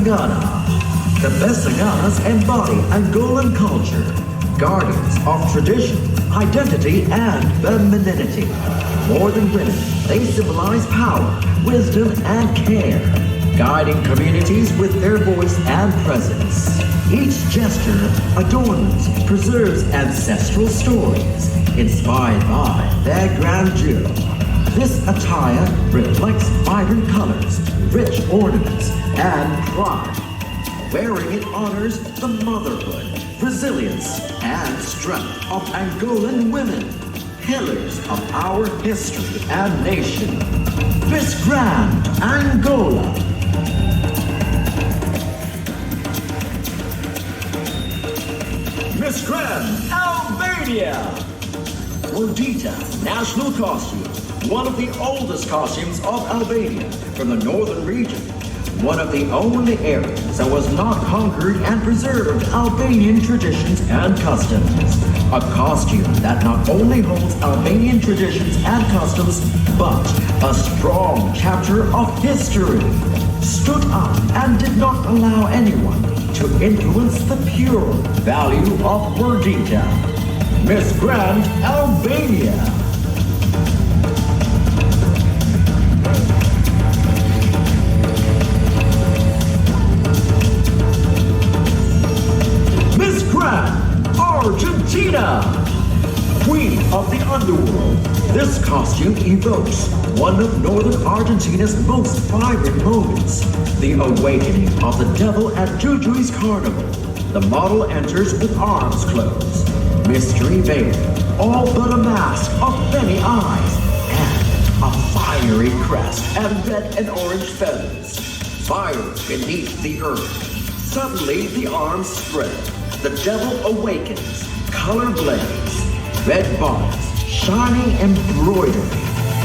Sangana. The best Sanganas embody Angolan culture, guardians of tradition, identity, and femininity. More than women, they symbolize power, wisdom, and care, guiding communities with their voice and presence. Each gesture adorns, preserves ancestral stories, inspired by their grandeur. This attire reflects vibrant colors, rich ornaments, and pride. Wearing it honors the motherhood, resilience, and strength of Angolan women, pillars of our history and nation. Miss Grand Angola. Miss Grand Albania. Rodita national costume, one of the oldest costumes of Albania from the northern region. One of the only areas that was not conquered and preserved Albanian traditions and customs. A costume that not only holds Albanian traditions and customs, but a strong chapter of history. Stood up and did not allow anyone to influence the pure value of Rodita. Miss Grand Albania. Argentina! Queen of the underworld, this costume evokes one of northern Argentina's most vibrant moments, the awakening of the devil at Juju's carnival. The model enters with arms closed, mystery veiled, all but a mask of many eyes, and a fiery crest and red and orange feathers. Fire beneath the earth. Suddenly the arms spread. The devil awakens, color blaze, red bars, shining embroidery,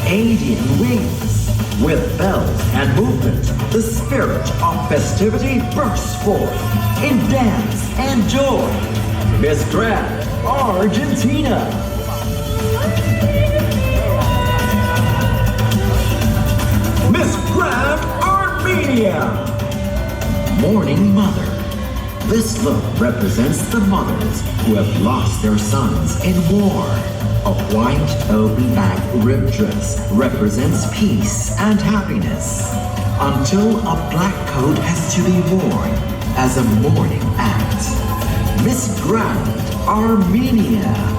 Indian wings. With bells and movement, the spirit of festivity bursts forth in dance and joy. Miss Grand Argentina. Miss Grand Armenia. Mourning Mother. This look represents the mothers who have lost their sons in war. A white open back ribbed dress represents peace and happiness, until a black coat has to be worn as a mourning act. Miss Grand Armenia.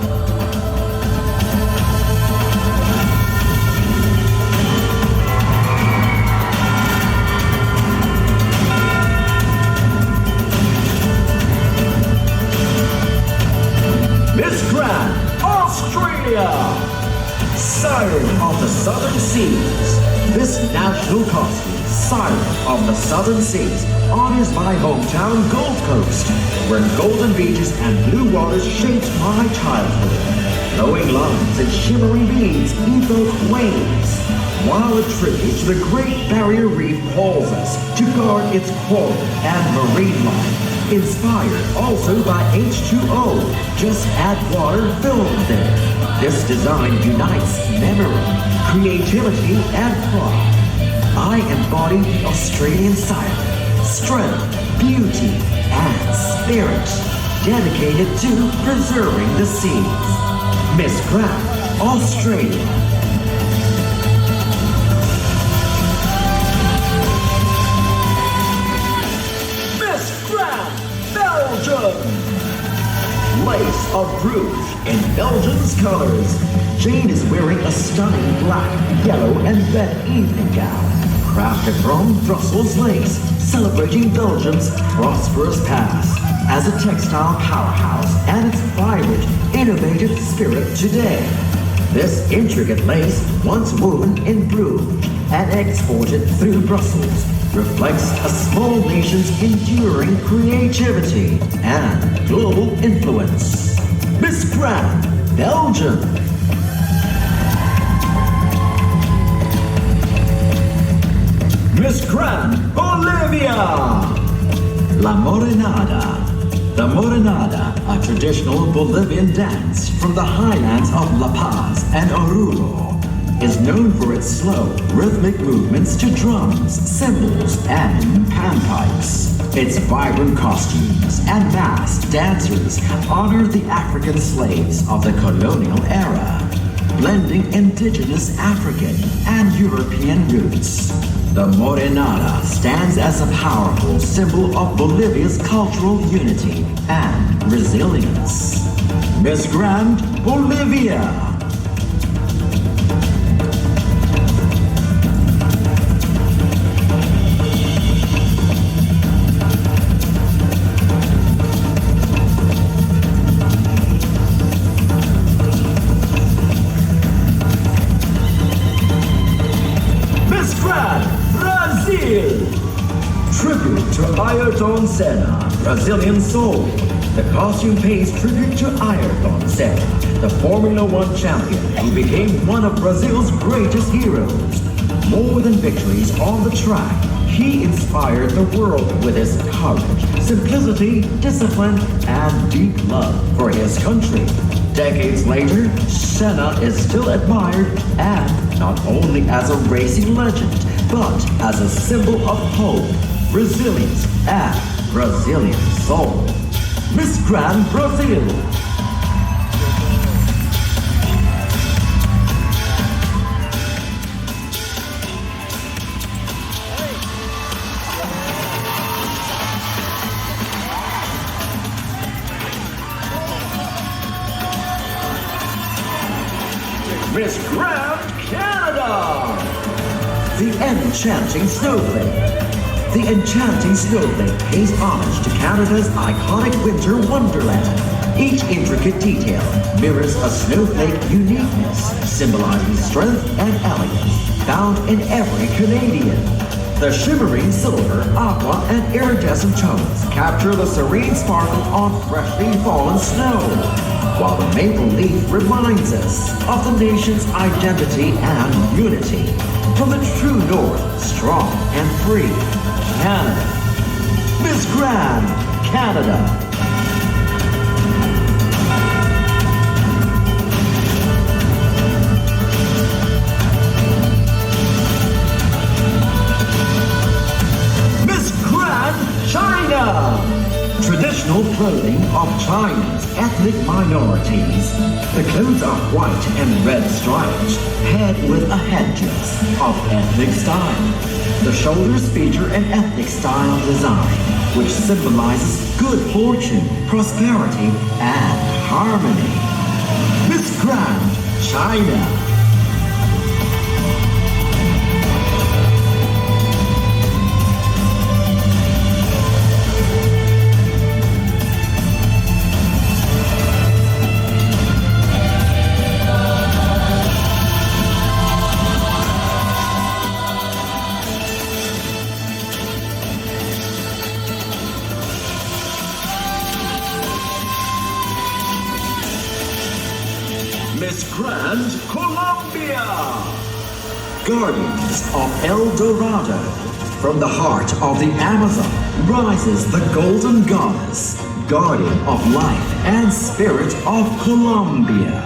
Miss Grand Australia, Siren of the Southern Seas. This national costume, Siren of the Southern Seas, honors my hometown Gold Coast, where golden beaches and blue waters shaped my childhood. Flowing lines and shimmering beads evoke waves, while a tribute to the Great Barrier Reef calls us to guard its coral and marine life. Inspired also by H2O, just add water filmed there. This design unites memory, creativity, and pride. I embody the Australian siren, strength, beauty, and spirit, dedicated to preserving the seas. Miss Grand Australia. Belgium! Lace of Bruges in Belgium's colors. Jane is wearing a stunning black, yellow, and red evening gown, crafted from Brussels lace, celebrating Belgium's prosperous past as a textile powerhouse and its vibrant, innovative spirit today. This intricate lace, once woven in Bruges and exported through Brussels, reflects a small nation's enduring creativity and global influence. Miss Grand Belgium. Miss Grand Bolivia. La Morenada. The Morenada, a traditional Bolivian dance from the highlands of La Paz and Oruro. is known for its slow, rhythmic movements to drums, cymbals, and panpipes. Its vibrant costumes and masked dancers honor the African slaves of the colonial era, blending indigenous African and European roots. The Morenada stands as a powerful symbol of Bolivia's cultural unity and resilience. Miss Grand Bolivia. Tribute to Ayrton Senna, Brazilian soul. The costume pays tribute to Ayrton Senna, the Formula One champion who became one of Brazil's greatest heroes. More than victories on the track, he inspired the world with his courage, simplicity, discipline, and deep love for his country. Decades later, Senna is still admired, and not only as a racing legend, but as a symbol of hope, resilience, and Brazilian soul. Miss Grand Brazil. Miss Grand Canada. The Enchanting Snowflake. The Enchanting Snowflake pays homage to Canada's iconic winter wonderland. Each intricate detail mirrors a snowflake uniqueness, symbolizing strength and elegance found in every Canadian. The shimmering silver, aqua, and iridescent tones capture the serene sparkle on freshly fallen snow, while the maple leaf reminds us of the nation's identity and unity. From the true north, strong and free, Canada. Miss Grand Canada. Miss Grand China. Traditional clothing of China's ethnic minorities. The clothes are white and red stripes, paired with a headdress of ethnic style. The shoulders feature an ethnic style design, which symbolizes good fortune, prosperity, and harmony. Miss Grand China. Miss Grand Colombia. Guardians of El Dorado. From the heart of the Amazon rises the golden goddess, guardian of life and spirit of Colombia.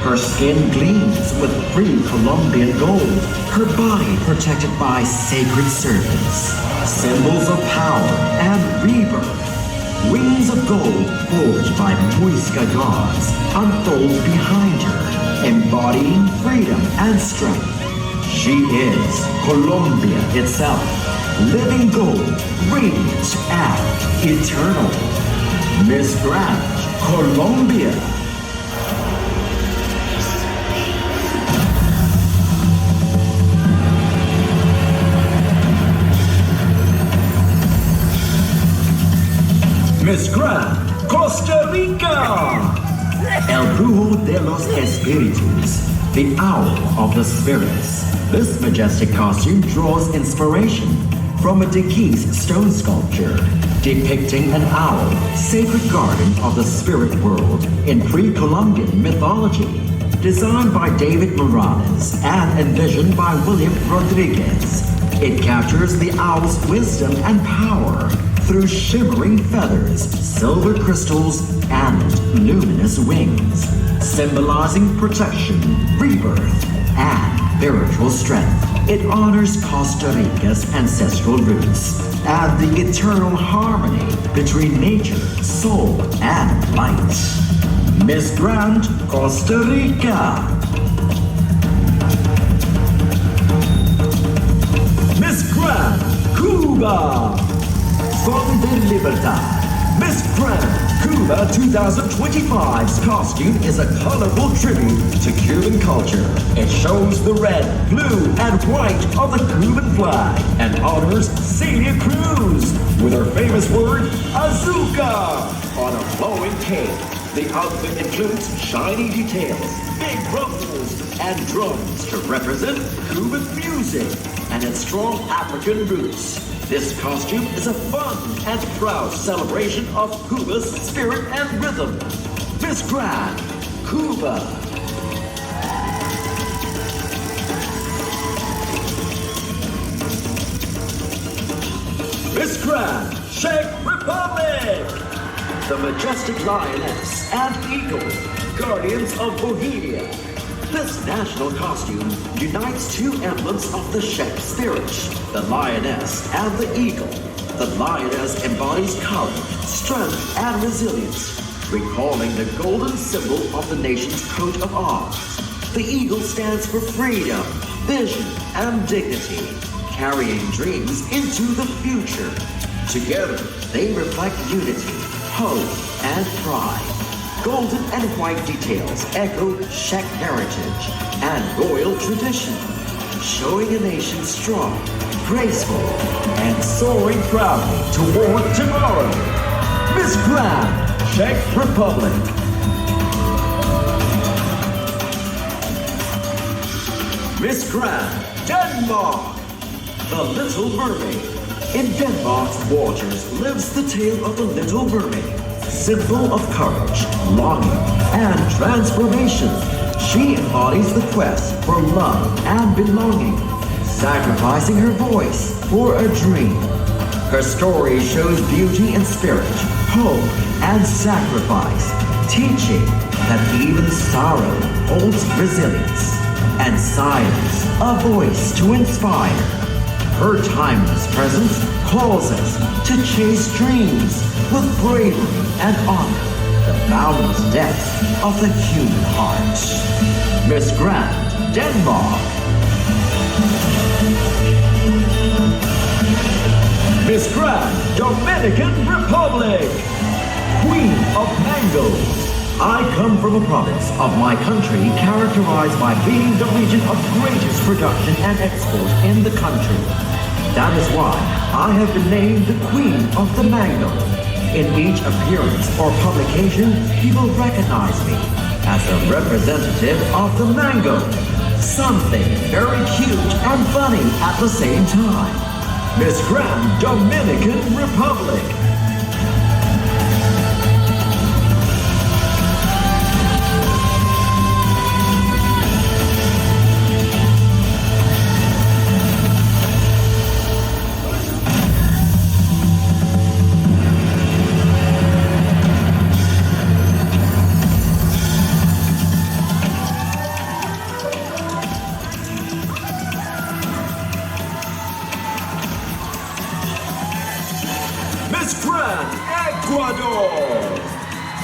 Her skin gleams with pre-Columbian gold, her body protected by sacred serpents, symbols of power and rebirth. Wings of gold forged by Muisca gods unfold behind her, embodying freedom and strength. She is Colombia itself, living gold, radiant and eternal. Miss Grand Colombia. Miss Grand Costa Rica. El Brujo de los Espíritus, the Owl of the Spirits. This majestic costume draws inspiration from a Diquís stone sculpture depicting an owl, sacred guardian of the spirit world in pre-Columbian mythology. Designed by David Morales and envisioned by William Rodriguez, it captures the owl's wisdom and power through shimmering feathers, silver crystals, and luminous wings, symbolizing protection, rebirth, and spiritual strength. It honors Costa Rica's ancestral roots and the eternal harmony between nature, soul, and light. Miss Grand Costa Rica. Miss Grand Cuba. Son de Libertad. Miss Grand Cuba 2025's costume is a colorful tribute to Cuban culture. It shows the red, blue, and white of the Cuban flag and honors Celia Cruz with her famous word, azúcar, on a flowing cape. The outfit includes shiny details, big ruffles, and drums to represent Cuban music and its strong African roots. This costume is a fun and proud celebration of Cuba's spirit and rhythm. Miss Grand, Cuba. Miss Grand, Czech Republic. The majestic lioness and eagle, guardians of Bohemia. This national costume unites two emblems of the Czech spirit, the lioness and the eagle. The lioness embodies courage, strength, and resilience, recalling the golden symbol of the nation's coat of arms. The eagle stands for freedom, vision, and dignity, carrying dreams into the future. Together, they reflect unity, hope, and pride. Golden and white details echo Czech heritage and royal tradition, showing a nation strong, graceful, and soaring proudly toward tomorrow. Miss Grand, Czech Republic. Miss Grand, Denmark. The Little Mermaid. In Denmark's waters lives the tale of the Little Mermaid. Symbol of courage, longing, and transformation. She embodies the quest for love and belonging, sacrificing her voice for a dream. Her story shows beauty and spirit, hope and sacrifice, teaching that even sorrow holds resilience, and silence a voice to inspire. Her timeless presence calls us to chase dreams with bravery and honor, the boundless depths of the human heart. Miss Grand, Denmark. Miss Grand, Dominican Republic. Queen of Mangoes. I come from a province of my country characterized by being the region of greatest production and export in the country. That is why I have been named the Queen of the Mango. In each appearance or publication, people recognize me as a representative of the mango. Something very cute and funny at the same time. Miss Grand Dominican Republic.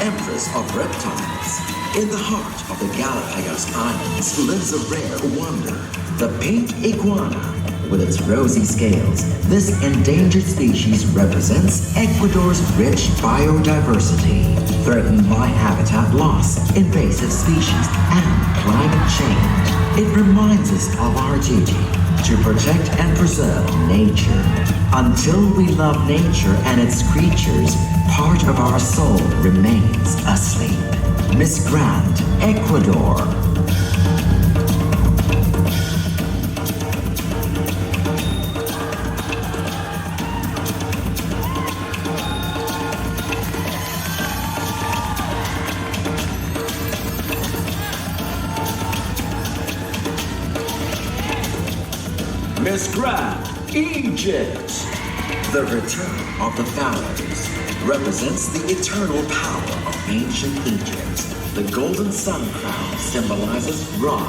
Empress of reptiles. In the heart of the Galapagos Islands lives a rare wonder, the pink iguana. With its rosy scales, this endangered species represents Ecuador's rich biodiversity, threatened by habitat loss, invasive species, and climate change. It reminds us of our duty to protect and preserve nature. Until we love nature and its creatures, part of our soul remains asleep. Miss Grand, Ecuador. Miss Grand, Egypt. The return of the pharaohs. represents the eternal power of ancient Egypt. The golden sun crown symbolizes Ra,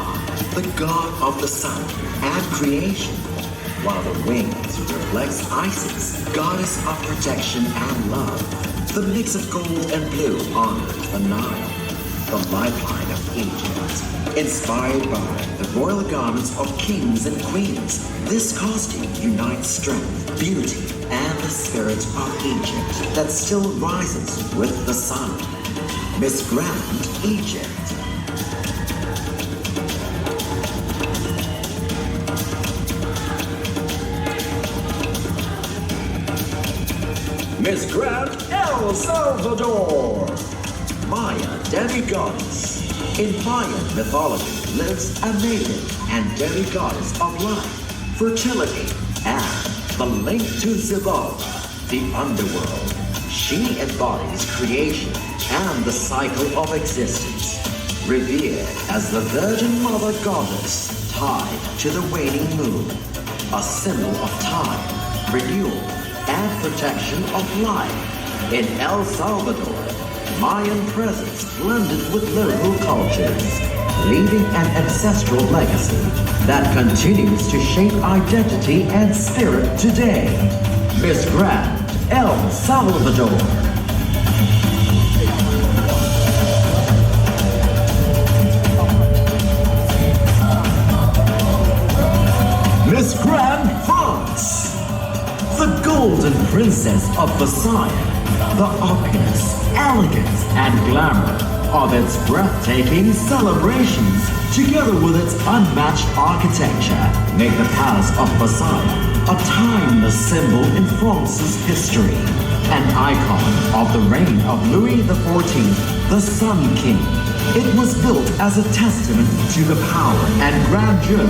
the god of the sun and creation, while the wings reflects Isis, goddess of protection and love. The mix of gold and blue honors the Nile, the lifeline of Egypt. Inspired by the royal garments of kings and queens, this costume unites strength, beauty, and the spirit of Egypt that still rises with the sun. Miss Grand Egypt. Miss Grand El Salvador. Maya demigoddess. In Mayan mythology lives a maiden and demigoddess of life, fertility, and the link to Zibala, the underworld. She embodies creation and the cycle of existence, revered as the Virgin Mother Goddess tied to the waning moon, a symbol of time, renewal, and protection of life. In El Salvador, Mayan presence blended with local cultures, leaving an ancestral legacy that continues to shape identity and spirit today. Miss Grand El Salvador. Miss Grand France. The Golden Princess of Versailles, the opulence, elegance, and glamour of its breathtaking celebrations, together with its unmatched architecture, make the Palace of Versailles a timeless symbol in France's history, an icon of the reign of Louis XIV, the Sun King. It was built as a testament to the power and grandeur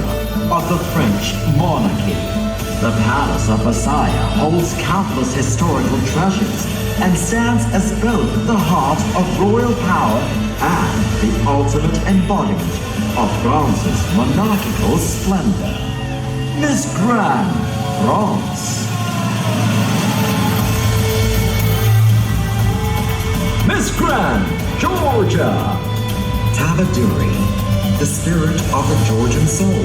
of the French monarchy. The Palace of Versailles holds countless historical treasures and stands as both the heart of royal power and the ultimate embodiment of France's monarchical splendor. Miss Grand France. Miss Grand Georgia. Tabaduri, the spirit of the Georgian soul.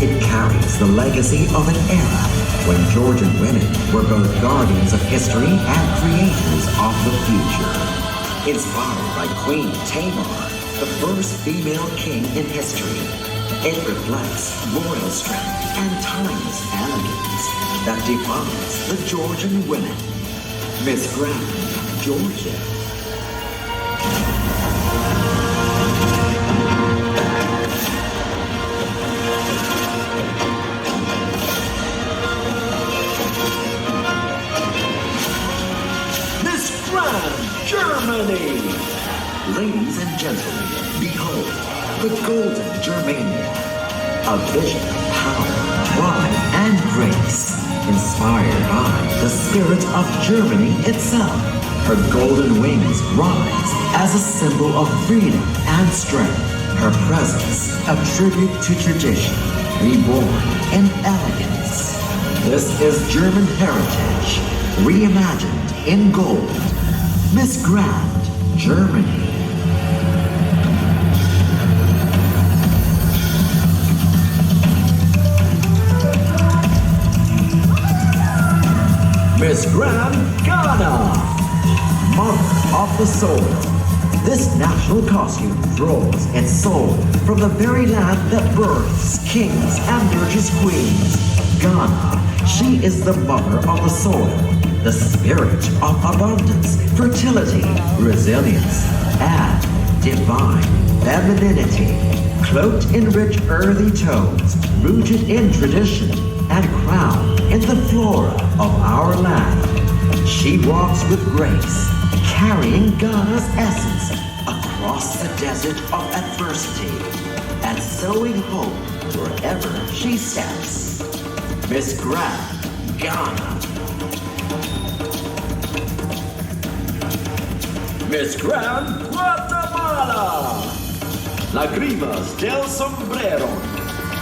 It carries the legacy of an era when Georgian women were both guardians of history and creators of the future. Inspired by Queen Tamar, the first female king in history, it reflects royal strength and timeless elegance that defines the Georgian women. Miss Grand Georgia. Germany! Ladies and gentlemen, behold, the Golden Germania. A vision of power, pride, and grace, inspired by the spirit of Germany itself. Her golden wings rise as a symbol of freedom and strength. Her presence, a tribute to tradition, reborn in elegance. This is German heritage, reimagined in gold. Miss Grand Germany. Miss Grand Ghana, Mother of the Soil. This national costume draws its soul from the very land that births kings and nurtures queens. Ghana, she is the mother of the soil, the spirit of abundance, fertility, resilience, and divine femininity. Cloaked in rich earthy tones, rooted in tradition, and crowned in the flora of our land. She walks with grace, carrying Ghana's essence across the desert of adversity and sowing hope wherever she steps. Miss Grand Ghana. Miss Grand Guatemala. Lágrimas del Sombrero.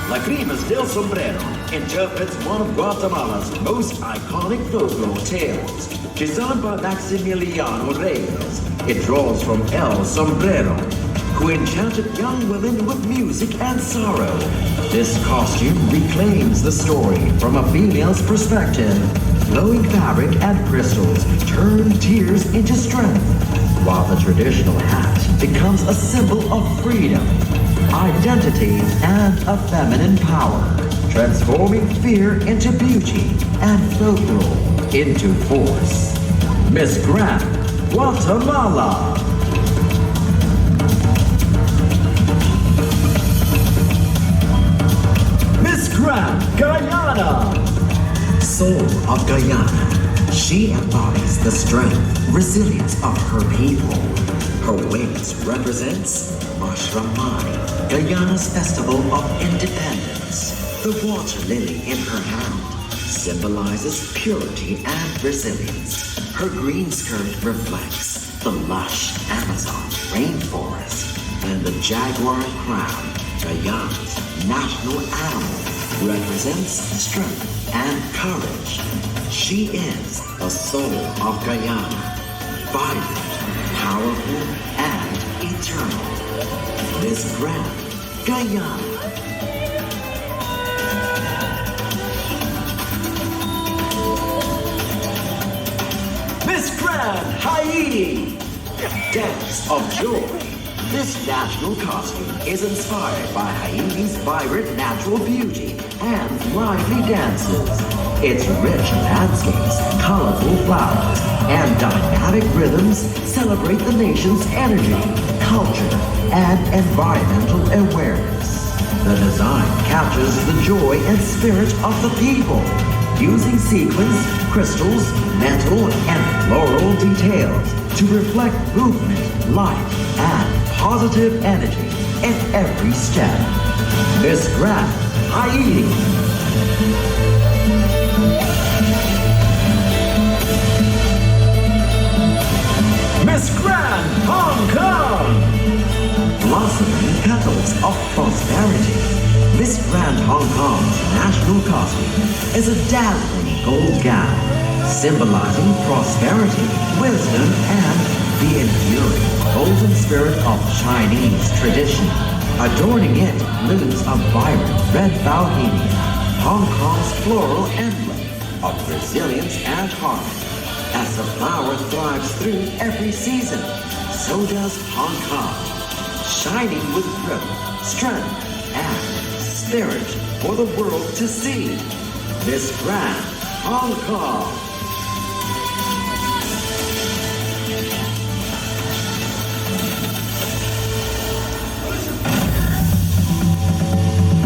Lágrimas del Sombrero interprets one of Guatemala's most iconic folklore tales, Designed by Maximiliano Reyes, it draws from El Sombrero, who enchanted young women with music and sorrow. This costume reclaims the story from a female's perspective. Glowing fabric and crystals turn tears into strength, while the traditional hat becomes a symbol of freedom, identity, and a feminine power, transforming fear into beauty and folklore into force. Miss Grand, Guatemala. Miss Grand, Guyana. Soul of Guyana. She embodies the strength, resilience of her people. Her wings represents Mashramani, Guyana's festival of independence. The water lily in her hand symbolizes purity and resilience. Her green skirt reflects the lush Amazon rainforest, and the jaguar crown, Guyana's national animal, represents strength and courage. She is the soul of Guyana, vibrant, powerful, and eternal. Miss Grand, Guyana. Miss Grand, Haiti. Dance of Joy. This national costume is inspired by Haiti's vibrant natural beauty and lively dances. Its rich landscapes, colorful flowers, and dynamic rhythms celebrate the nation's energy, culture, and environmental awareness. The design captures the joy and spirit of the people, using sequins, crystals, metal, and floral details to reflect movement, life, and positive energy in every step. Miss Grand, Haiti. Miss Grand, Hong Kong. Blossoming petals of prosperity. Miss Grand Hong Kong's national costume is a dazzling gold gown, symbolizing prosperity, wisdom, and the enduring golden spirit of Chinese tradition. Adorning it looms a vibrant red bauhinia, Hong Kong's floral emblem of resilience and harmony. As the flower thrives through every season, so does Hong Kong, shining with growth, strength, and spirit for the world to see. Miss Grand Hong Kong.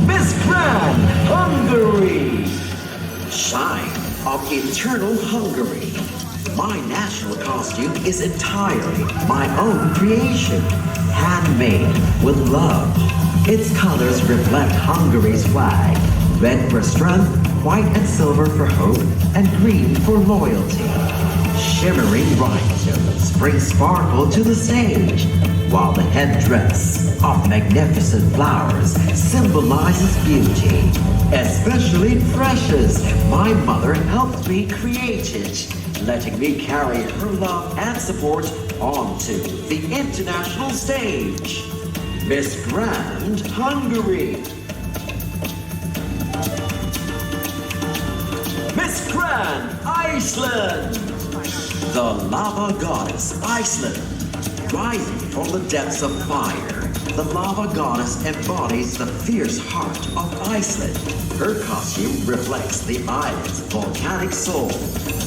Miss Grand Hungary. Shine of eternal Hungary. My national costume is entirely my own creation, handmade with love. Its colors reflect Hungary's flag, red for strength, white and silver for hope, and green for loyalty. Shimmering rhinestones bring sparkle to the stage, while the headdress of magnificent flowers symbolizes beauty. Especially precious, my mother helped me create it, letting me carry her love and support onto the international stage. Miss Grand Hungary. Miss Grand Iceland. The lava goddess Iceland. Rising from the depths of fire, the lava goddess embodies the fierce heart of Iceland. Her costume reflects the island's volcanic soul,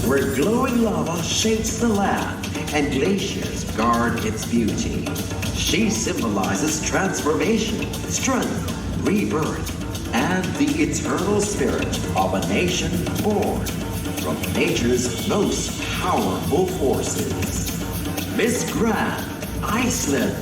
where glowing lava shakes the land and glaciers guard its beauty. She symbolizes transformation, strength, rebirth, and the eternal spirit of a nation born from nature's most powerful forces. Miss Grand Iceland.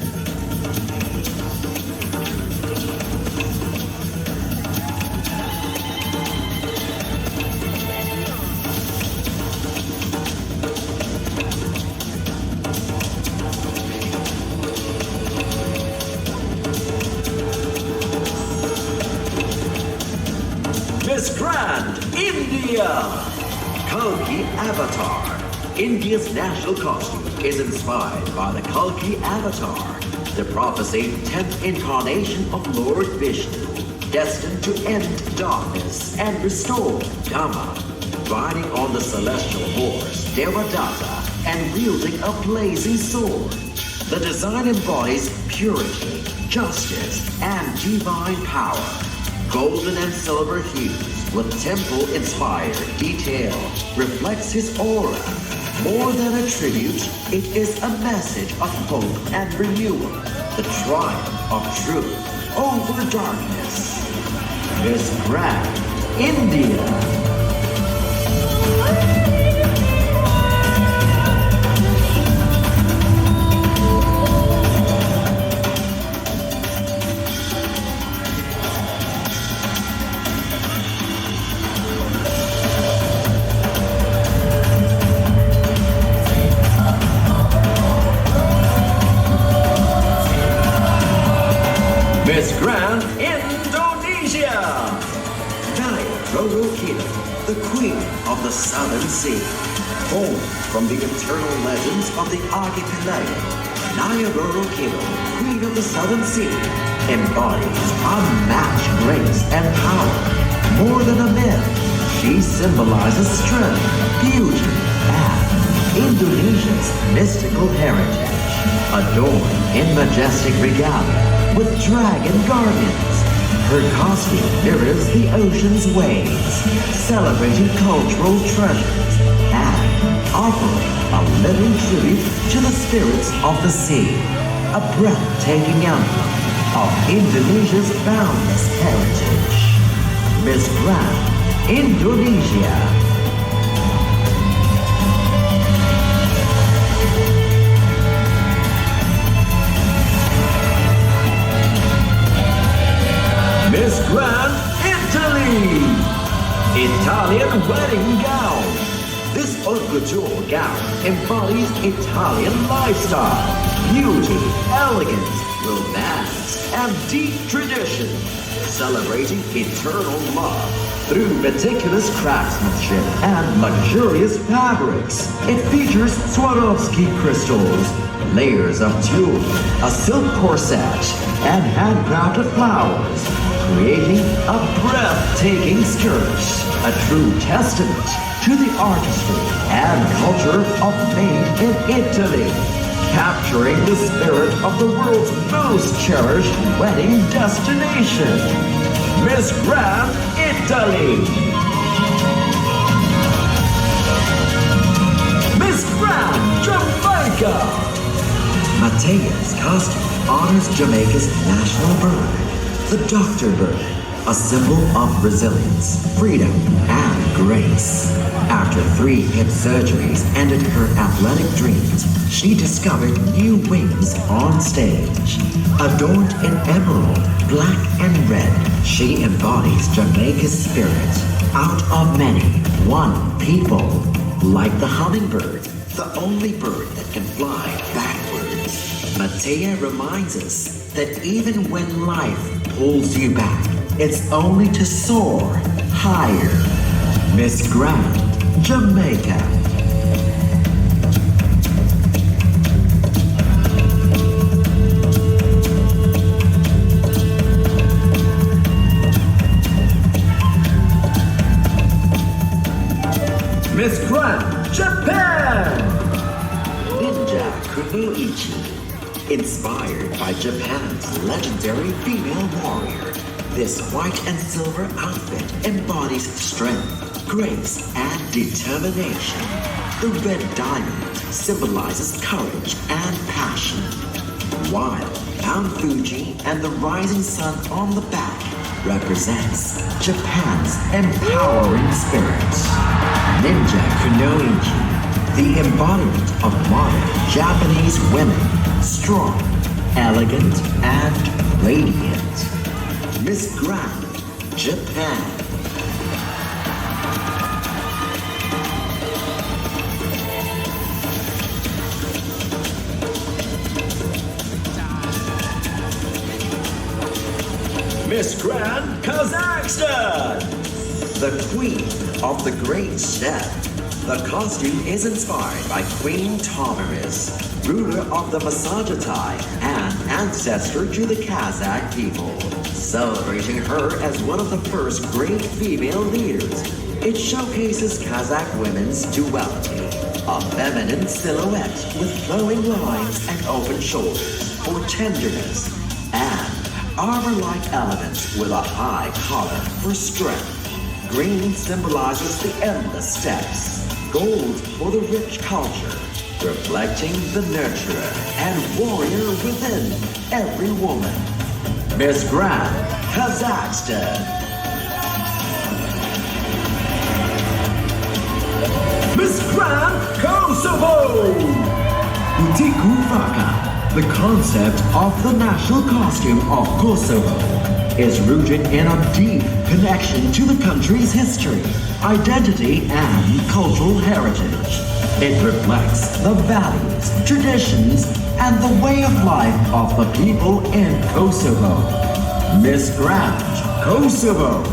Miss Grand India. Kalki Avatar. India's national costume is inspired by the Kalki avatar, the prophesied 10th incarnation of Lord Vishnu, destined to end darkness and restore Dhamma. Riding on the celestial horse, Devadatta, and wielding a blazing sword. The design embodies purity, justice, and divine power. Golden and silver hues with temple-inspired detail reflects his aura. More than a tribute, it is a message of hope and renewal. The triumph of truth over darkness. Miss Grand India. Miss Grand Indonesia! The Queen of the Southern Sea. Born from the eternal legends of the archipelago, Naya Roro Kiddo, Queen of the Southern Sea, embodies unmatched grace and power. More than a myth, she symbolizes strength, beauty, and Indonesia's mystical heritage. Adorned in majestic regalia with dragon guardians, her costume mirrors the ocean's waves, celebrating cultural treasures and offering a living tribute to the spirits of the sea, a breathtaking emblem of Indonesia's boundless heritage. Miss Grand Indonesia. Miss Grand Italy! Italian wedding gown. This haute couture gown embodies Italian lifestyle, beauty, elegance, romance, and deep tradition, celebrating eternal love through meticulous craftsmanship and luxurious fabrics. It features Swarovski crystals, layers of jewelry, a silk corset, and handcrafted flowers, creating a breathtaking skirt, a true testament to the artistry and culture of Made in Italy, capturing the spirit of the world's most cherished wedding destination, Miss Grand Italy. Miss Grand Jamaica. Matea's costume honors Jamaica's national bird, the doctor bird, a symbol of resilience, freedom, and grace. After 3 hip surgeries ended her athletic dreams, she discovered new wings on stage. Adorned in emerald, black, and red, she embodies Jamaica's spirit. Out of many, one people, like the hummingbird, the only bird that can fly backwards. Matea reminds us that even when life pulls you back, it's only to soar higher. Miss Grand, Jamaica. Miss Grand, Japan! Ninja Kunoichi. Inspired by Japan's legendary female warrior, this white and silver outfit embodies strength, grace, and determination. The red diamond symbolizes courage and passion, while Mount Fuji and the rising sun on the back represents Japan's empowering spirit. Ninja Kunoichi, the embodiment of modern Japanese women, strong, elegant, and radiant. Miss Grand, Japan. Miss Grand, Kazakhstan. The Queen of the Great Step. The costume is inspired by Queen Tomiris, ruler of the Masajatai and ancestor to the Kazakh people, celebrating her as one of the first great female leaders. It showcases Kazakh women's duality, a feminine silhouette with flowing lines and open shoulders for tenderness, and armor-like elements with a high collar for strength. Green symbolizes the endless steppes, gold for the rich culture, reflecting the nurturer and warrior within every woman. Miss Grand, Kazakhstan. Miss Grand, Kosovo! Utiku Faka, the concept of the national costume of Kosovo, is rooted in a deep connection to the country's history, identity, and cultural heritage. It reflects the values, traditions, and the way of life of the people in Kosovo. Miss Grand, Kosovo.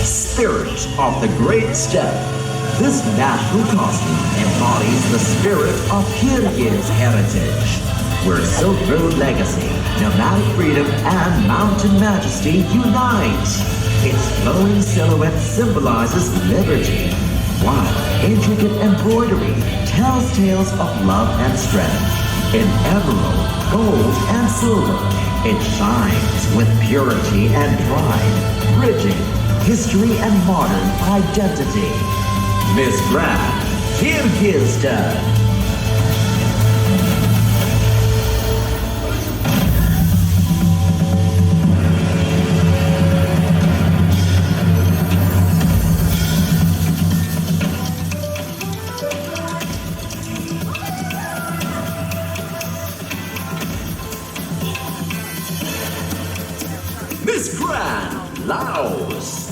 Spirit of the Great Step. This national costume embodies the spirit of Kyrgyz heritage, where Silk Road legacy, nomadic freedom, and mountain majesty unite. Its flowing silhouette symbolizes liberty, while intricate embroidery tells tales of love and strength. In emerald, gold, and silver, it shines with purity and pride, bridging history and modern identity. Miss Grand, Kyrgyzstan. Miss Grand, Laos.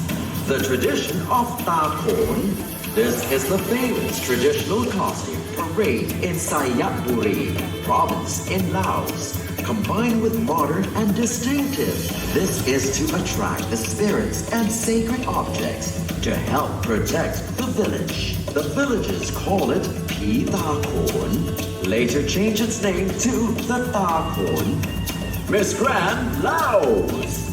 The tradition of Thakorn. This is the famous traditional costume parade in Sayapuri province in Laos, combined with modern and distinctive. This is to attract the spirits and sacred objects to help protect the village. The villagers call it P. Thakorn, later changed its name to the Thakorn. Miss Grand, Laos.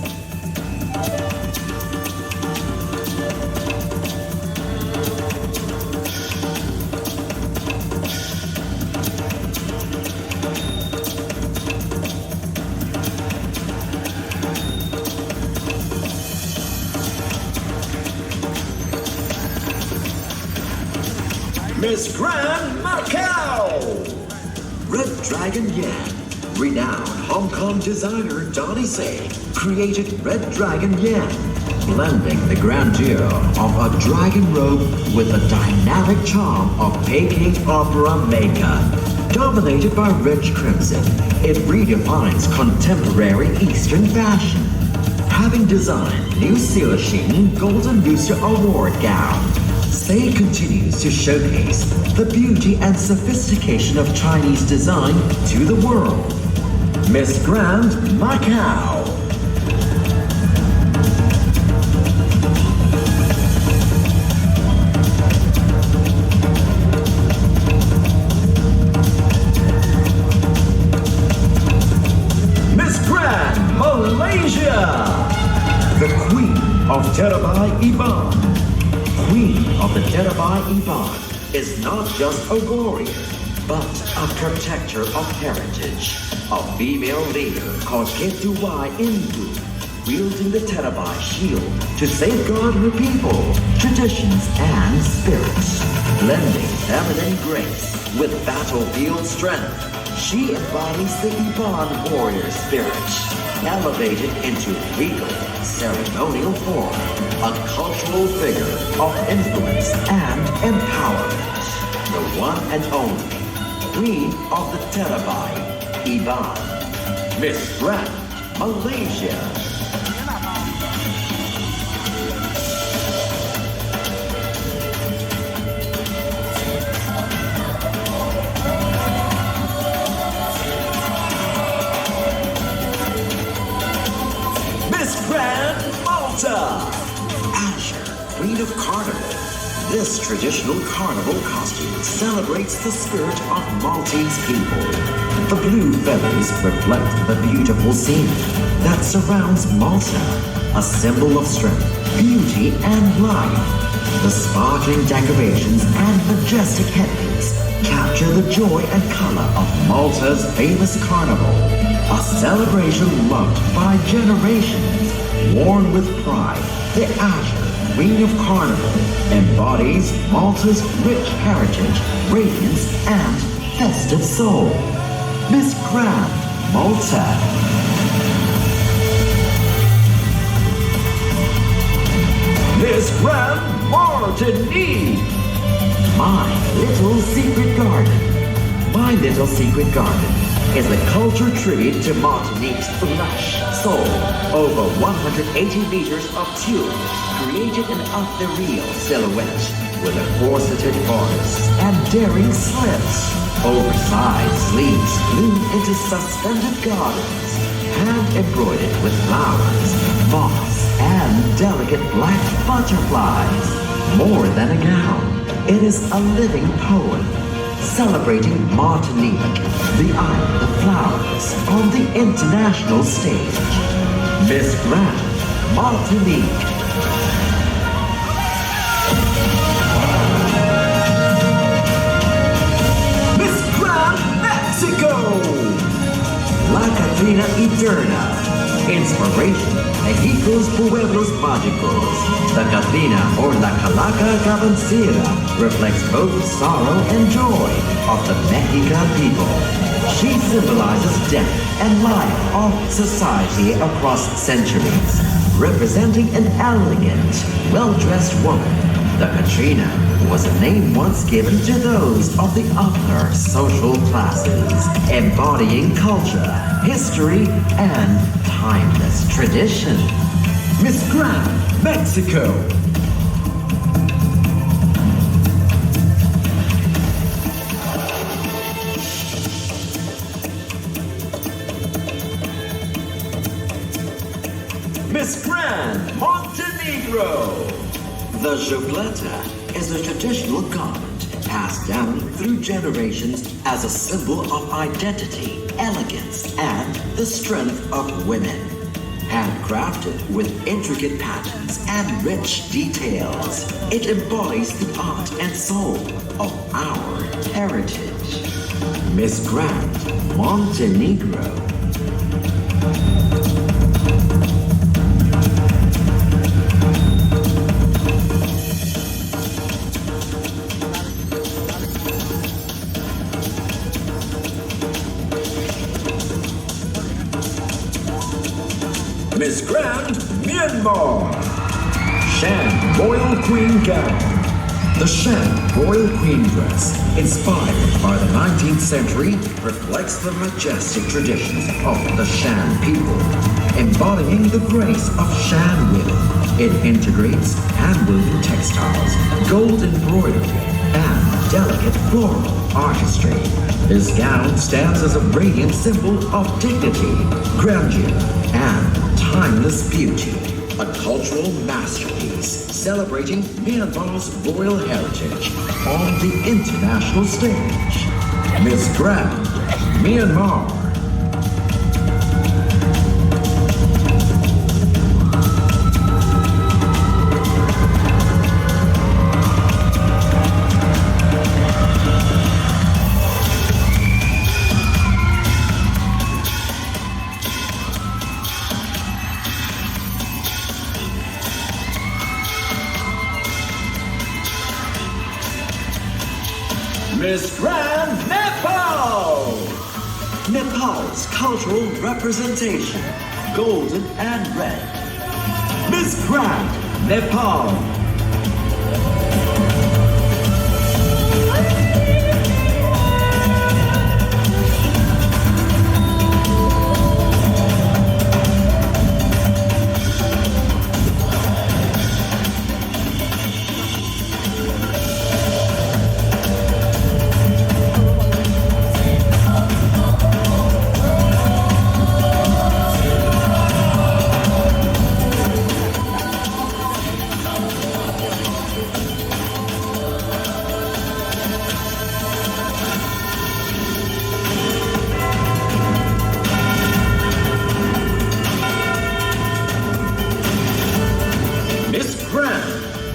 Miss Grand, Macau! Red Dragon Yan. Renowned Hong Kong designer Donnie Say created Red Dragon Yan, blending the grandeur of a dragon robe with the dynamic charm of Peking opera makeup. Dominated by rich crimson, it redefines contemporary Eastern fashion. Having designed Liu Xixing Golden Luster Award gown, Say continues to showcase the beauty and sophistication of Chinese design to the world. Miss Grand, Macau. Miss Grand, Malaysia. The Queen of Terabai Iban. Queen of the Terabai Iban is not just a warrior, but a protector of heritage. A female leader called Ketuai Indu, wielding the Terabai shield to safeguard her people, traditions, and spirits, blending feminine grace with battlefield strength. She embodies the Iban warrior spirit, elevated into regal, ceremonial form, a cultural figure of influence and empowerment. The one and only Queen of the Terabai, Iban, Miss Grand, Malaysia. Azure, Queen of Carnival. This traditional carnival costume celebrates the spirit of Maltese people. The blue feathers reflect the beautiful scene that surrounds Malta, a symbol of strength, beauty, and life. The sparkling decorations and majestic headings capture the joy and color of Malta's famous carnival, a celebration loved by generations. Worn with pride, the Azure, Queen of Carnival, embodies Malta's rich heritage, radiance, and festive soul. Miss Grand, Malta. Miss Grand Martinique. My Little Secret Garden. My Little Secret Garden is a culture tribute to Martinique's lush soul. Over 180 meters of tulle created an ethereal silhouette with a corseted bodice and daring slits. Oversized sleeves bloom into suspended gardens, hand embroidered with flowers, moss, and delicate black butterflies. More than a gown, it is a living poem celebrating Martinique, the island of flowers, on the international stage. Miss Grand, Martinique. Miss Grand, Mexico. La Catrina Eterna. Inspiration, Mexico's Pueblos Mágicos. The Catrina or La Calaca Gabancera reflects both sorrow and joy of the Mexican people. She symbolizes death and life of society across centuries, representing an elegant, well-dressed woman. The Catrina was a name once given to those of the upper social classes, embodying culture, history, and timeless tradition. Miss Grand, Mexico. Miss Grand, Montenegro. The jubleta is a traditional garment passed down through generations as a symbol of identity, elegance, and the strength of women. Handcrafted with intricate patterns and rich details, it embodies the art and soul of our heritage. Miss Grand, Montenegro. Miss Grand, Myanmar. Shan Royal Queen Gown. The Shan Royal Queen dress, inspired by the 19th century, reflects the majestic traditions of the Shan people, embodying the grace of Shan women. It integrates hand-woven textiles, gold embroidery, and delicate floral artistry. This gown stands as a radiant symbol of dignity, grandeur, and timeless beauty, a cultural masterpiece celebrating Myanmar's royal heritage on the international stage. Miss Grand, Myanmar. Miss Grand, Nepal! Nepal's cultural representation, golden and red. Miss Grand Nepal.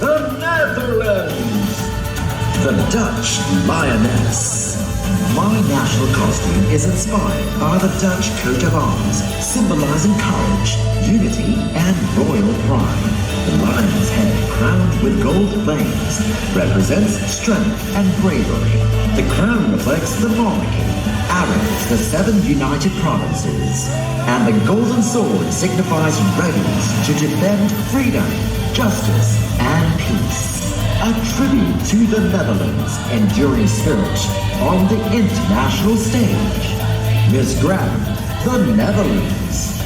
The Netherlands. The Dutch Lioness. My national costume is inspired by the Dutch coat of arms, symbolizing courage, unity, and royal pride. The lion's head, crowned with gold flames, represents strength and bravery. The crown reflects the monarchy, arrows the 7 united provinces, and the golden sword signifies readiness to defend freedom, justice, and peace. A tribute to the Netherlands' enduring spirit on the international stage. Miss Grand, the Netherlands.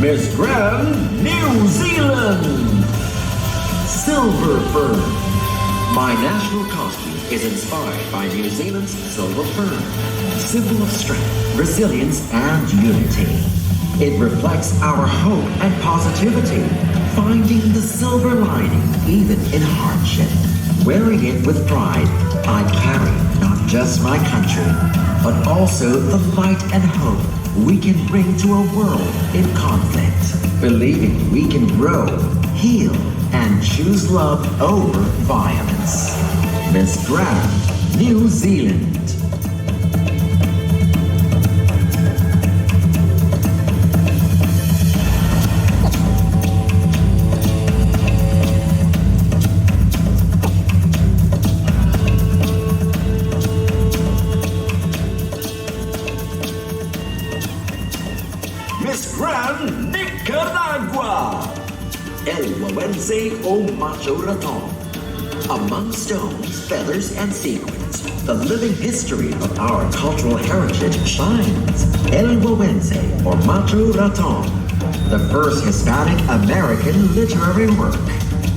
Miss Grand, New Zealand. Silver Fern. My national costume is inspired by New Zealand's silver fern, symbol of strength, resilience, and unity. It reflects our hope and positivity, finding the silver lining even in hardship. Wearing it with pride, I carry not just my country, but also the light and hope we can bring to a world in conflict, believing we can grow, heal, and choose love over violence. Miss Grand, New Zealand. Miss Grand, Nicaragua. El Huawense o Macho Raton. Among stones, feathers, and sequins, the living history of our cultural heritage shines. El Huawense or Macho Raton, the first Hispanic American literary work,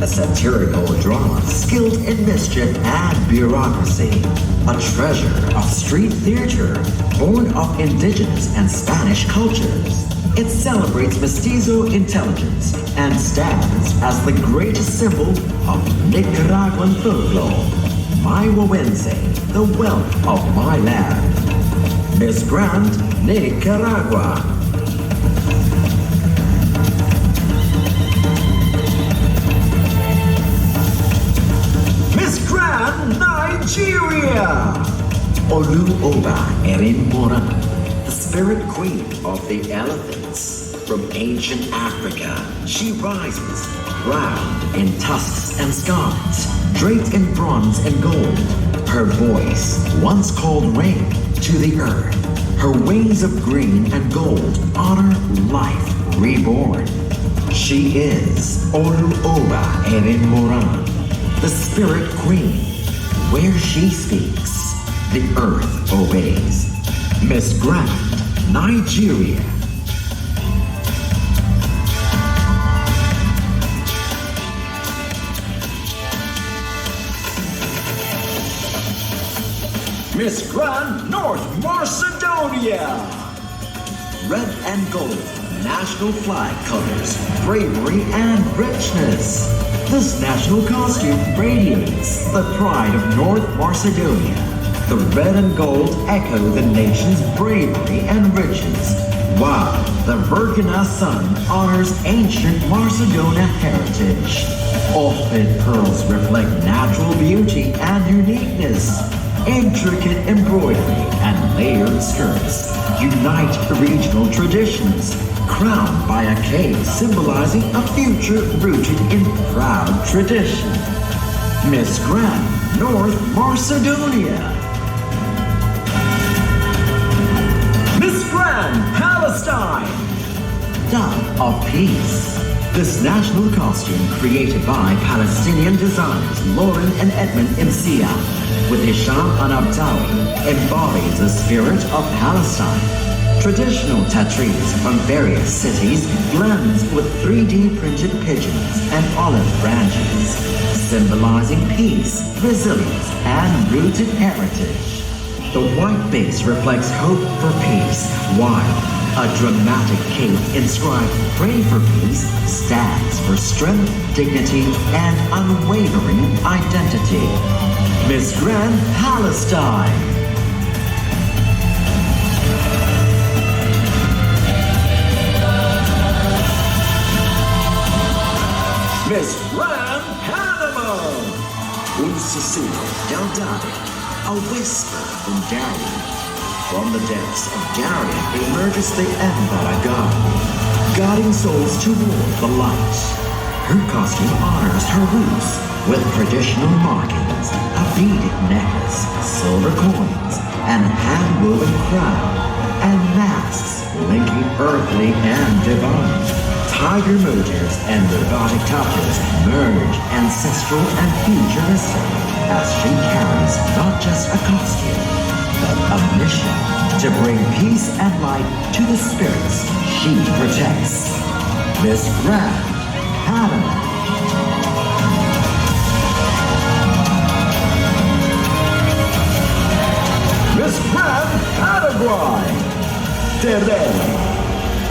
a satirical drama skilled in mischief and bureaucracy, a treasure of street theater born of indigenous and Spanish cultures. It celebrates mestizo intelligence and stands as the greatest symbol of Nicaraguan folklore. My Huawense, the wealth of my land. Miss Grand, Nicaragua. Miss Grand, Nigeria. Oluoba Erin Moran, the spirit queen of the elephants. From ancient Africa, she rises, crowned in tusks and scarlet, draped in bronze and gold. Her voice, once called rain to the earth. Her wings of green and gold honor life reborn. She is Oluoba Erin Moran, the spirit queen. Where she speaks, the earth obeys. Miss Grand, Nigeria. Miss Grand, North Macedonia. Red and gold, national flag colors, bravery and richness. This national costume radiates the pride of North Macedonia. The red and gold echo the nation's bravery and riches, while the Virgina sun honors ancient Macedonia heritage. Offlit pearls reflect natural beauty and uniqueness. intricate embroidery, and layered skirts unite regional traditions, crowned by a K symbolizing a future rooted in proud tradition. Miss Grand, North Macedonia. Miss Grand, Palestine. Dove of Peace. This national costume, created by Palestinian designers Lauren and Edmund Imsia, with Hisham Anabtawi, embodies the spirit of Palestine. Traditional tattoos from various cities blends with 3D printed pigeons and olive branches, symbolizing peace, resilience, and rooted heritage. The white base reflects hope for peace, while a dramatic cape inscribed "Pray for Peace" stands for strength, dignity, and unwavering identity. Miss Grand Palestine. Miss Grand Panama. Un susurro del Darien, a whisper from Darien. From the depths of Darien emerges the Embaragado, guiding souls toward the light. Her costume honors her roots with traditional markings, a beaded necklace, silver coins, and a hand-woven crown, and masks linking earthly and divine. Tiger motifs and robotic touches merge ancestral and futuristic as she carries not just a costume, but a mission to bring peace and light to the spirits she protects. Miss Grand Panama. Miss Grand Paraguay. Terere.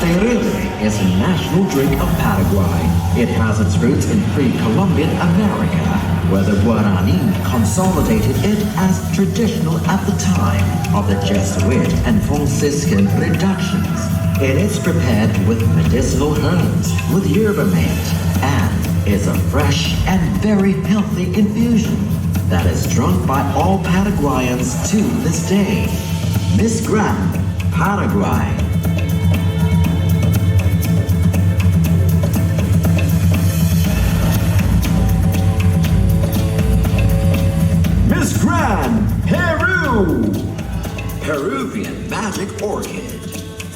Terere is a national drink of Paraguay. It has its roots in pre-Columbian America, where the Guarani consolidated it as traditional at the time of the Jesuit and Franciscan reductions. It is prepared with medicinal herbs, with yerba mate, and is a fresh and very healthy infusion that is drunk by all Paraguayans to this day. Miss Grand Paraguay. Miss Grand Peru. Peruvian Magic Orchid.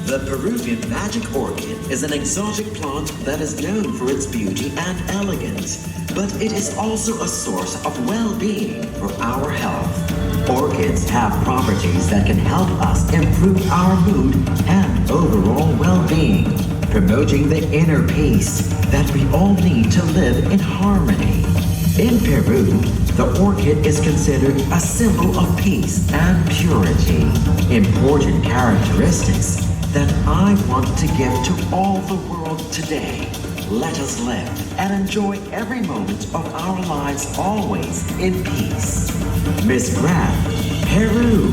The Peruvian Magic Orchid is an exotic plant that is known for its beauty and elegance, but it is also a source of well-being for our health. Orchids have properties that can help us improve our mood and overall well-being, promoting the inner peace that we all need to live in harmony. In Peru, the orchid is considered a symbol of peace and purity, important characteristics that I want to give to all the world today. Let us live and enjoy every moment of our lives always in peace. Miss Grand, Peru.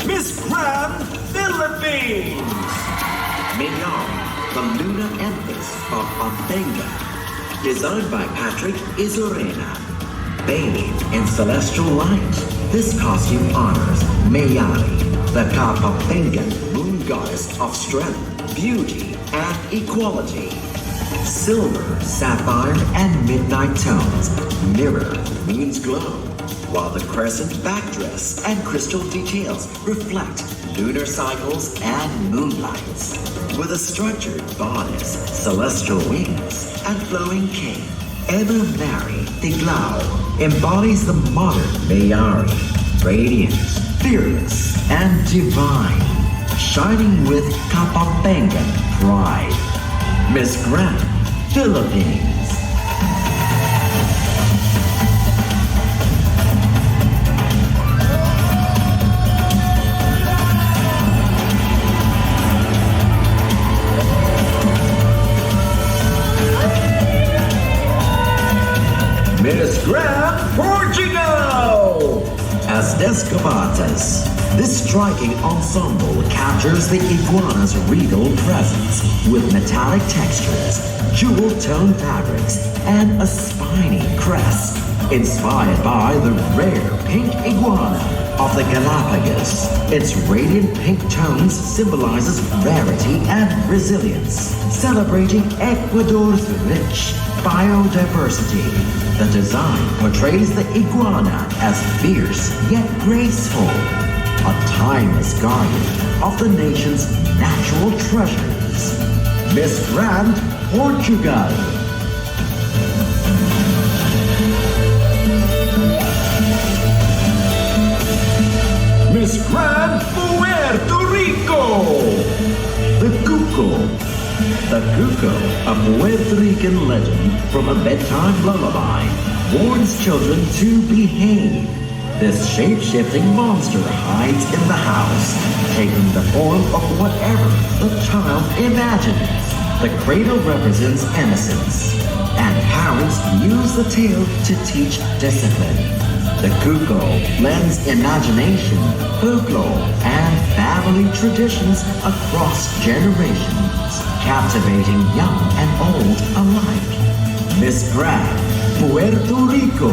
Miss Grand, Philippines. Mayari, the lunar empress of Pampanga, designed by Patrick Izorena. Bathed in celestial light, this costume honors Mayari, the Kapampangan moon goddess of strength, beauty, and equality. Silver, sapphire, and midnight tones mirror the moon's glow, while the crescent backdress and crystal details reflect lunar cycles and moonlights. With a structured bodice, celestial wings, and flowing cape, Emma Mary Tiglao embodies the modern Mayari, radiant, fearless, and divine, shining with Kapampangan pride. Miss Grand, Philippines. Miss Grand Portugal. as Descobatas. This striking ensemble captures the iguana's regal presence with metallic textures, jewel-toned fabrics, and a spiny crest, inspired by the rare pink iguana of the Galapagos. Its radiant pink tones symbolizes rarity and resilience, celebrating Ecuador's rich biodiversity. The design portrays the iguana as fierce yet graceful, a timeless guardian of the nation's natural treasures. Miss Grand Portugal. Miss Grand Puerto Rico. The Cuco. The Cuco, a Puerto Rican legend from a bedtime lullaby, warns children to behave. This shape-shifting monster hides in the house, taking the form of whatever the child imagines. The cradle represents innocence, and parents use the tale to teach discipline. The Cuco blends imagination, folklore, and family traditions across generations, captivating young and old alike. Miss Grand, Puerto Rico.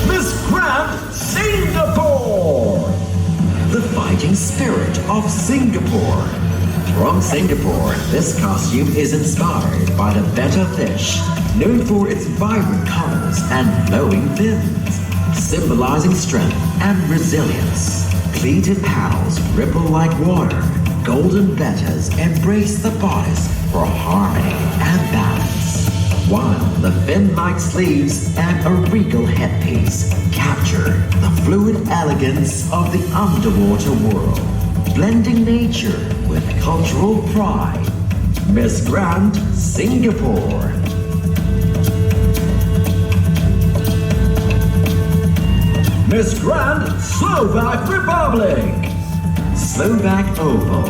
Miss Grand, Singapore. The fighting spirit of Singapore. From Singapore, this costume is inspired by the betta fish, known for its vibrant colors and flowing fins, symbolizing strength and resilience. Pleated paddles ripple like water. Golden bettas embrace the bodice for harmony and balance, while the fin-like sleeves and a regal headpiece capture the fluid elegance of the underwater world, blending nature with cultural pride. Miss Grand Singapore. Miss Grand Slovak Republic. Slovak Opal.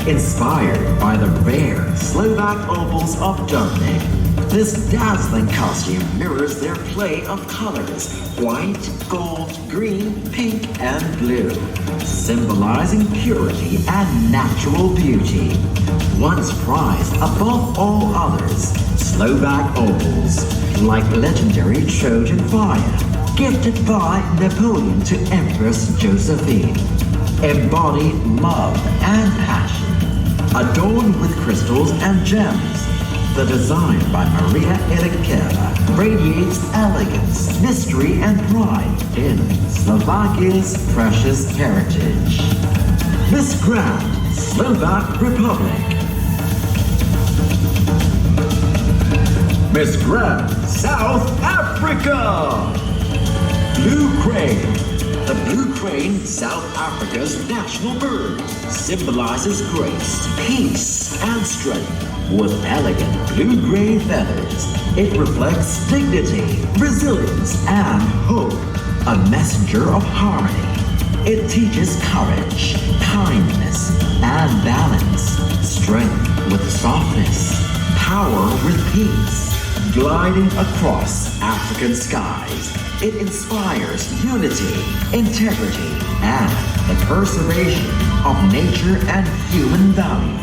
Inspired by the rare Slovak opals of Dubnik, this dazzling costume mirrors their play of colors: white, gold, green, pink, and blue, symbolizing purity and natural beauty. Once prized above all others, Slovak opals, like legendary Trojan fire, gifted by Napoleon to Empress Josephine, embody love and passion. Adorned with crystals and gems, the design by Maria Ilinkeva radiates elegance, mystery, and pride in Slovakia's precious heritage. Miss Grand Slovak Republic. Miss Grand South Africa. Blue crane. The blue crane, South Africa's national bird, symbolizes grace, peace, and strength. With elegant blue-gray feathers, it reflects dignity, resilience, and hope, a messenger of harmony. It teaches courage, kindness, and balance, strength with softness, power with peace. Gliding across African skies, it inspires unity, integrity, and the preservation of nature and human values.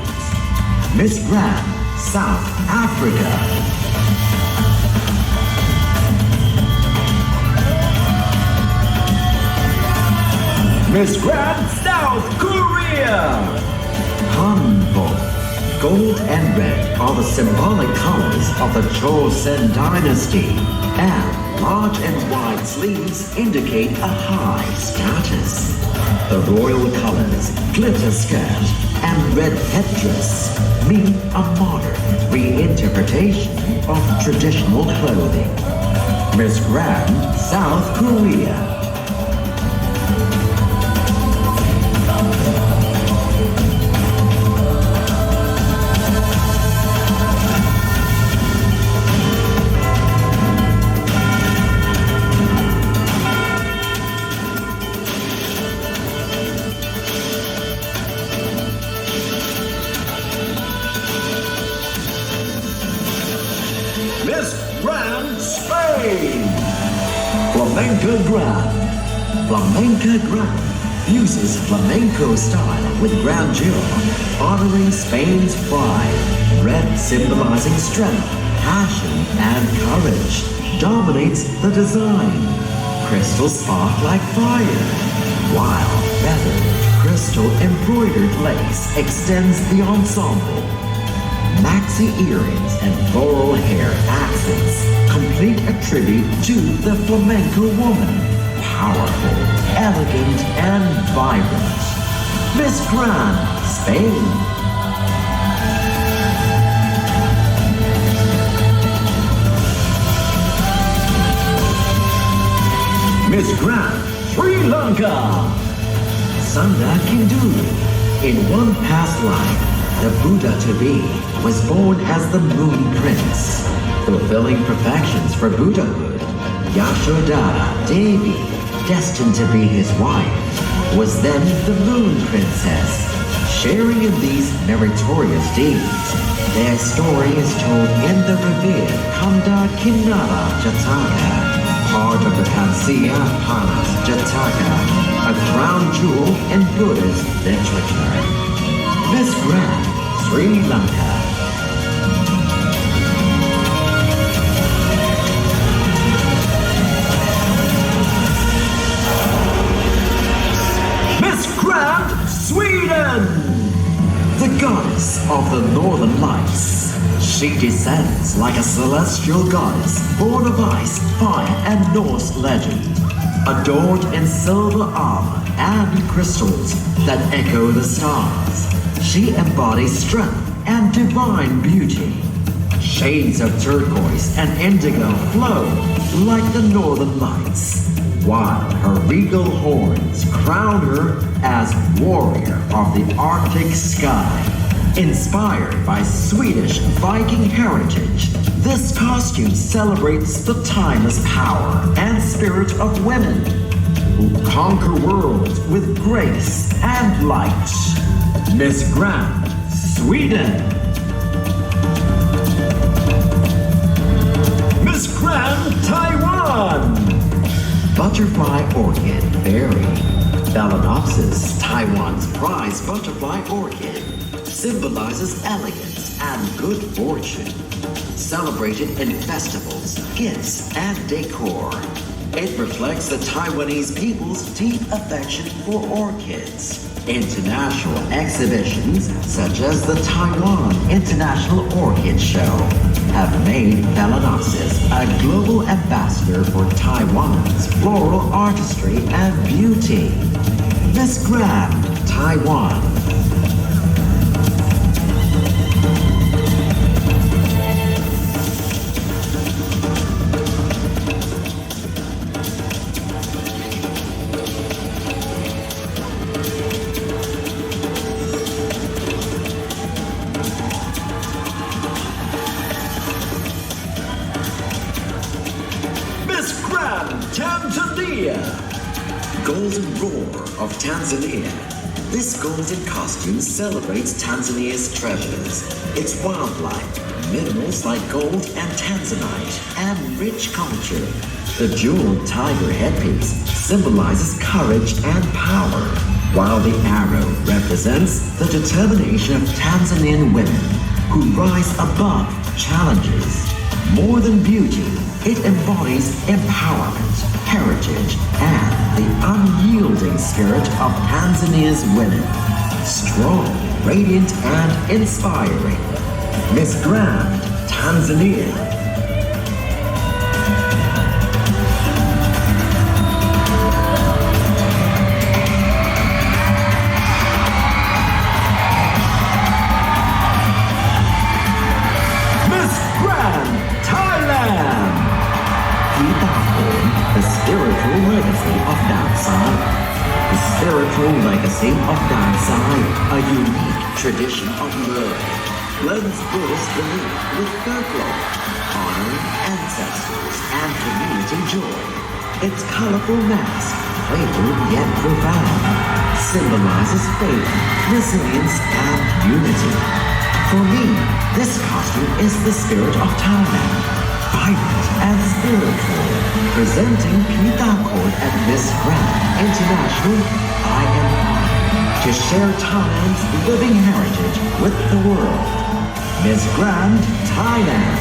Miss Grand, South Africa. Miss Grand, South Korea. Hanbok. Gold and red are the symbolic colors of the Joseon dynasty, and large and wide sleeves indicate a high status. The royal colors, glitter skirt, and red headdress mean a modern reinterpretation of traditional clothing. Miss Grand, South Korea. Flamenco Grand. Flamenco Grand fuses flamenco style with grandeur, honoring Spain's pride. Red symbolizing strength, passion, and courage dominates the design. Crystals spark like fire, while feathered, crystal embroidered lace extends the ensemble. Maxi earrings and floral hair accents complete a tribute to the flamenco woman. Powerful, elegant, and vibrant. Miss Grand, Spain. Miss Grand, Sri Lanka. Sanda Kindu. In one past life, the Buddha-to-be was born as the Moon Prince, fulfilling perfections for Buddhahood. Yashoda Devi, destined to be his wife, was then the Moon Princess. Sharing in these meritorious deeds, their story is told in the revered Kanda Kinara Jataka, part of the Pansia Panas Jataka, a crown jewel in Buddhist literature. Miss Grand, Sri Lanka. Miss Grand, Sweden! The goddess of the Northern Lights. She descends like a celestial goddess, born of ice, fire, and Norse legend. Adored in silver armor and crystals that echo the stars. She embodies strength and divine beauty. Shades of turquoise and indigo flow like the northern lights, while her regal horns crown her as warrior of the Arctic sky. Inspired by Swedish Viking heritage, this costume celebrates the timeless power and spirit of women who conquer worlds with grace and light. Miss Grand, Sweden. Miss Grand, Taiwan. Butterfly orchid berry. Phalaenopsis, Taiwan's prize butterfly orchid, symbolizes elegance and good fortune. Celebrated in festivals, gifts, and decor. It reflects the Taiwanese people's deep affection for orchids. International exhibitions, such as the Taiwan International Orchid Show, have made Phalaenopsis a global ambassador for Taiwan's floral artistry and beauty. Miss Grand, Taiwan. Golden Roar of Tanzania. This golden costume celebrates Tanzania's treasures, its wildlife, minerals like gold and tanzanite, and rich culture. The jeweled tiger headpiece symbolizes courage and power, while the arrow represents the determination of Tanzanian women who rise above challenges. More than beauty, it embodies empowerment, heritage, and the unyielding spirit of Tanzania's women. Strong, radiant, and inspiring. Miss Grand, Tanzania. The spiritual legacy of dancing. The spiritual legacy of dancing, a unique tradition of learning, blends Buddhist belief with folklore, honoring ancestors and community joy. Its colorful mask, playful yet profound, symbolizes faith, resilience, and unity. For me, this costume is the spirit of Thailand. vibrant and spiritual, presenting Tiglao at Miss Grand International IMI to share Thailand's living heritage with the world. Miss Grand Thailand.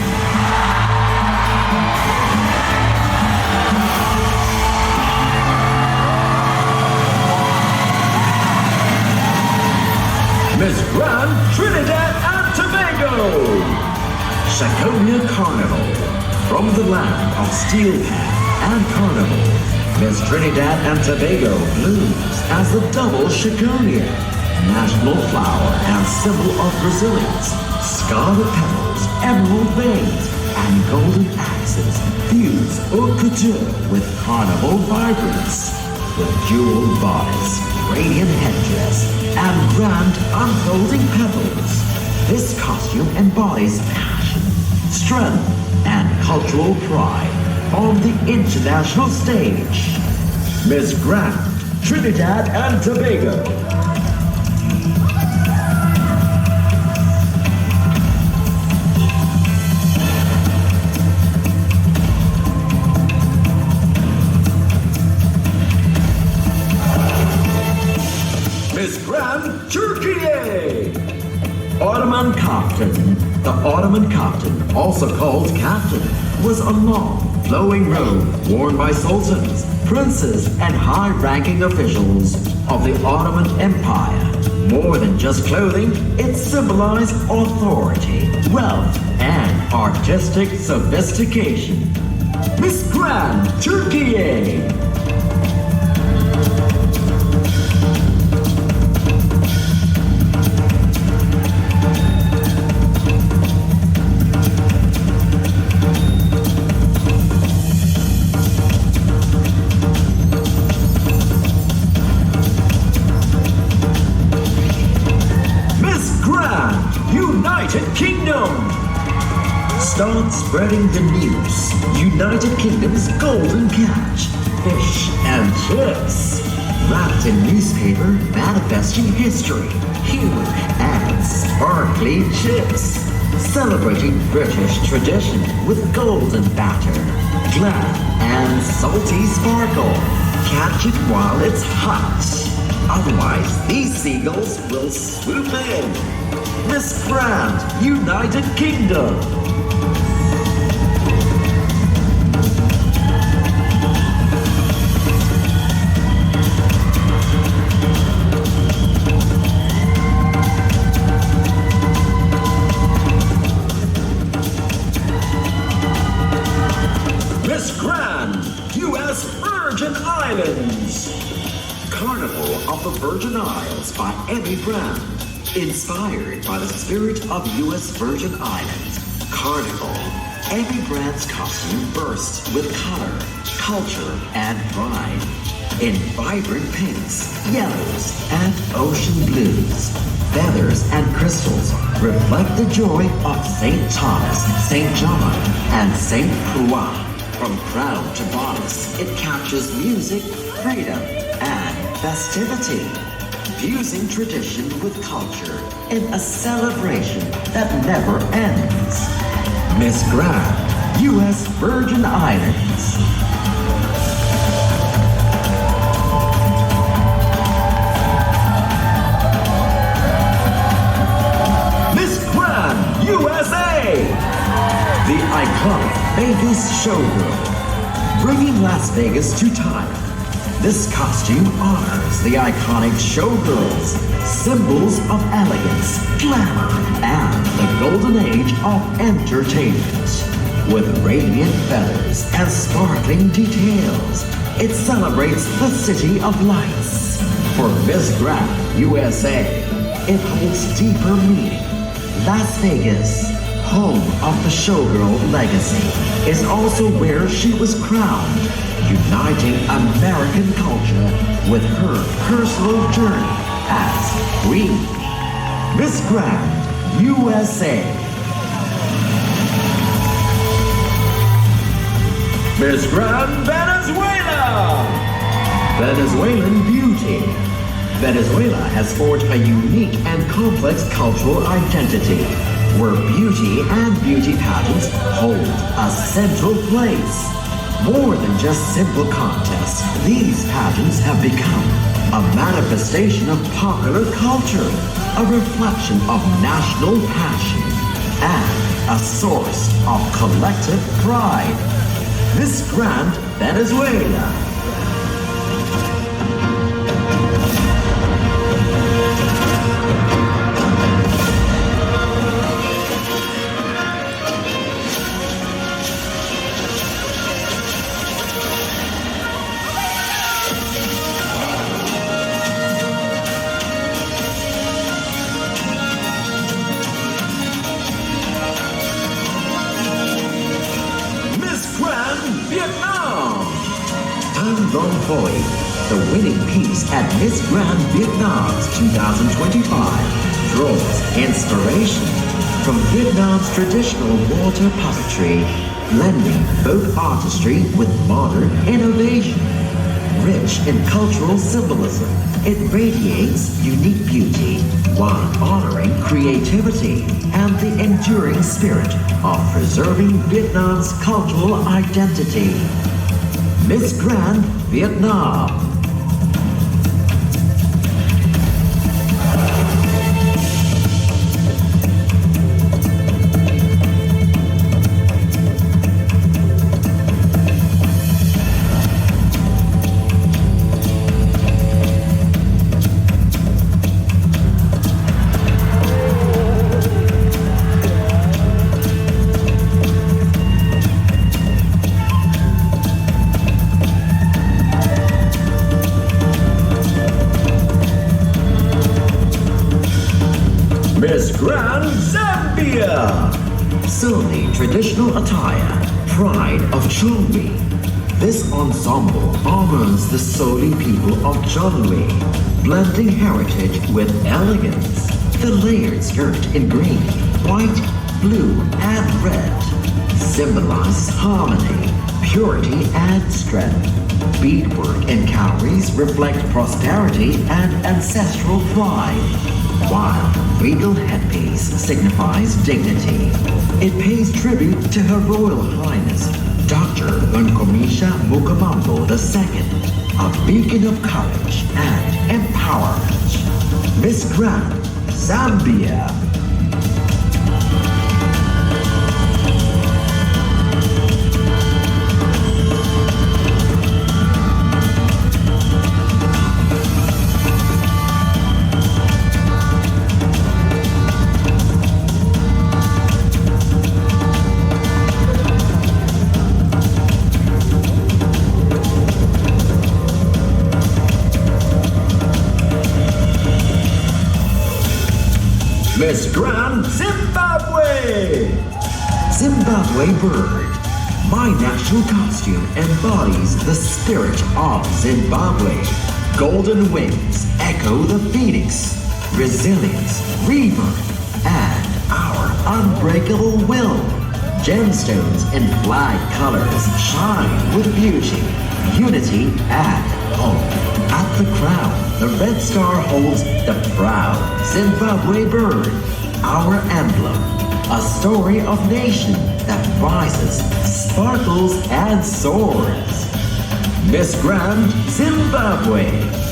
Miss Grand Trinidad and Tobago. Shakonia Carnival. From the land of steel pan and carnival, Miss Trinidad and Tobago blooms as the double Shakonia, national flower and symbol of resilience. Scarlet petals, emerald veins, and golden axes fuse haute couture with carnival vibrance. With jeweled bodice, radiant headdress, and grand unfolding petals, this costume embodies passion, strength, and cultural pride on the international stage. Miss Grand Trinidad and Tobago. Miss Grand Turkey! Ottoman Kaftan. The Ottoman Kaftan, also called Kaftan, was a long, flowing robe worn by sultans, princes, and high-ranking officials of the Ottoman Empire. More than just clothing, it symbolized authority, wealth, and artistic sophistication. Miss Grand Turkey! United Kingdom! Start spreading the news. United Kingdom's golden catch, fish and chips. Wrapped in newspaper manifesting history, humor, and sparkly chips. Celebrating British tradition with golden batter, glam, and salty sparkle. Catch it while it's hot. Otherwise, these seagulls will swoop in. Miss Grand, United Kingdom. Miss Grand, U.S. Virgin Islands. Carnival of the Virgin Isles by Emmy Brand. Inspired by the spirit of U.S. Virgin Islands, Carnival, Emmy Brand's costume bursts with color, culture, and pride. In vibrant pinks, yellows, and ocean blues, feathers and crystals reflect the joy of St. Thomas, St. John, and St. Croix. From crown to bodice, it captures music, freedom, and festivity. Fusing tradition with culture in a celebration that never ends. Miss Grand, U.S. Virgin Islands. Miss Grand, USA! The iconic Vegas showgirl, bringing Las Vegas to Thailand. This costume honors the iconic showgirls, symbols of elegance, glamour, and the golden age of entertainment. With radiant feathers and sparkling details, it celebrates the City of Lights. For Miss Grand, USA, it holds deeper meaning. Las Vegas, home of the showgirl legacy, is also where she was crowned, uniting American culture with her personal journey as Queen. Miss Grand, USA. Miss Grand Venezuela! Venezuelan beauty. Venezuela has forged a unique and complex cultural identity, where beauty and beauty pageants hold a central place. More than just simple contests, these pageants have become a manifestation of popular culture, a reflection of national passion, and a source of collective pride. Miss Grand Venezuela. Boy, the winning piece at Miss Grand Vietnam's 2025 draws inspiration from Vietnam's traditional water puppetry, blending folk artistry with modern innovation. Rich in cultural symbolism, it radiates unique beauty while honoring creativity and the enduring spirit of preserving Vietnam's cultural identity. Miss Grand Vietnam. Miss Grand Zambia! Solely traditional attire, pride of Chonburi. This ensemble honors the Soli people of Chonburi, blending heritage with elegance. The layered skirt in green, white, blue, and red symbolizes harmony, purity, and strength. Beadwork and cowries reflect prosperity and ancestral pride, while regal headpiece signifies dignity. It pays tribute to Her Royal Highness, Dr. Nkomisha Mukamambo II, a beacon of courage and empowerment. Miss Grand Zambia. Miss Grand Zimbabwe! Zimbabwe bird. My national costume embodies the spirit of Zimbabwe. Golden wings echo the phoenix, resilience, rebirth, and our unbreakable will. Gemstones in flag colors shine with beauty, unity, and hope. At the crown, the red star holds the proud Zimbabwe bird, our emblem, a story of nation that rises, sparkles, and soars. Miss Grand Zimbabwe.